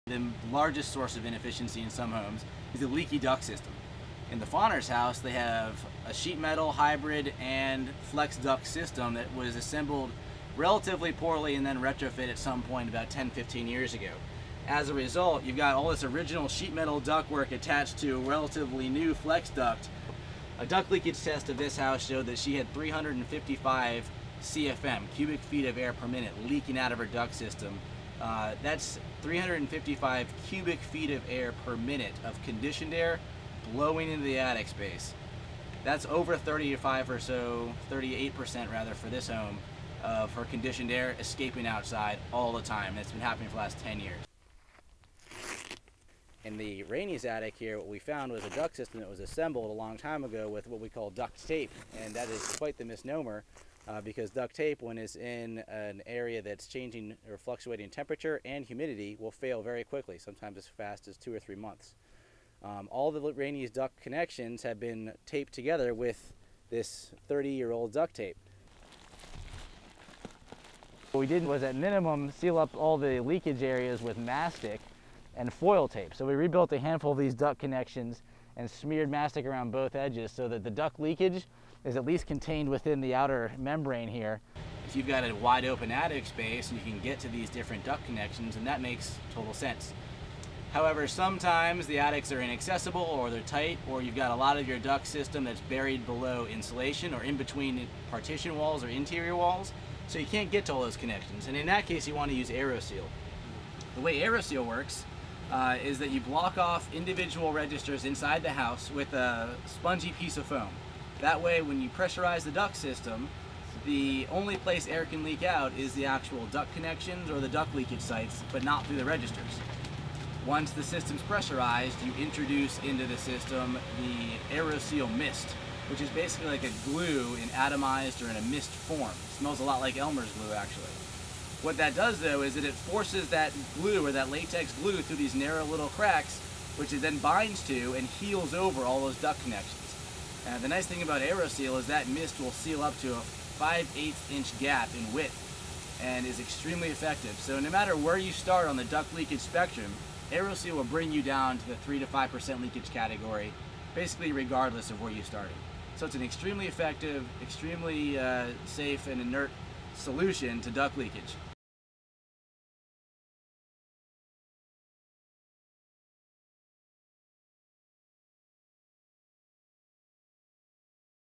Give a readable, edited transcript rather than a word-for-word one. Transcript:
The largest source of inefficiency in some homes is the leaky duct system. In the Fauner's house, they have a sheet metal, hybrid, and flex duct system that was assembled relatively poorly and then retrofit at some point about 10-15 years ago. As a result, you've got all this original sheet metal ductwork attached to a relatively new flex duct. A duct leakage test of this house showed that she had 355 CFM, cubic feet of air per minute, leaking out of her duct system. That's 355 cubic feet of air per minute of conditioned air blowing into the attic space. That's over 35 or so, 38% rather, for this home of her conditioned air escaping outside all the time. It's been happening for the last 10 years. In the Rainey's attic here, what we found was a duct system that was assembled a long time ago with what we call duct tape, and that is quite the misnomer. Because duct tape, when it's in an area that's changing or fluctuating temperature and humidity, will fail very quickly, sometimes as fast as 2 or 3 months. All the Rainey's duct connections have been taped together with this 30-year-old duct tape. What we did was, at minimum, seal up all the leakage areas with mastic and foil tape. So we rebuilt a handful of these duct connections and smeared mastic around both edges so that the duct leakage is at least contained within the outer membrane here. If you've got a wide open attic space, you can get to these different duct connections, and that makes total sense. However, sometimes the attics are inaccessible, or they're tight, or you've got a lot of your duct system that's buried below insulation or in between partition walls or interior walls, so you can't get to all those connections. And in that case, you want to use AeroSeal. The way AeroSeal works is that you block off individual registers inside the house with a spongy piece of foam. That way, when you pressurize the duct system, the only place air can leak out is the actual duct connections or the duct leakage sites, but not through the registers. Once the system's pressurized, you introduce into the system the AeroSeal mist, which is basically like a glue in atomized or in a mist form. It smells a lot like Elmer's glue, actually. What that does, though, is that it forces that glue or that latex glue through these narrow little cracks, which it then binds to and heals over all those duct connections. And the nice thing about AeroSeal is that mist will seal up to a 5/8 inch gap in width and is extremely effective. So no matter where you start on the duct leakage spectrum, AeroSeal will bring you down to the 3 to 5% leakage category, basically regardless of where you started. So it's an extremely effective, extremely safe and inert solution to duct leakage.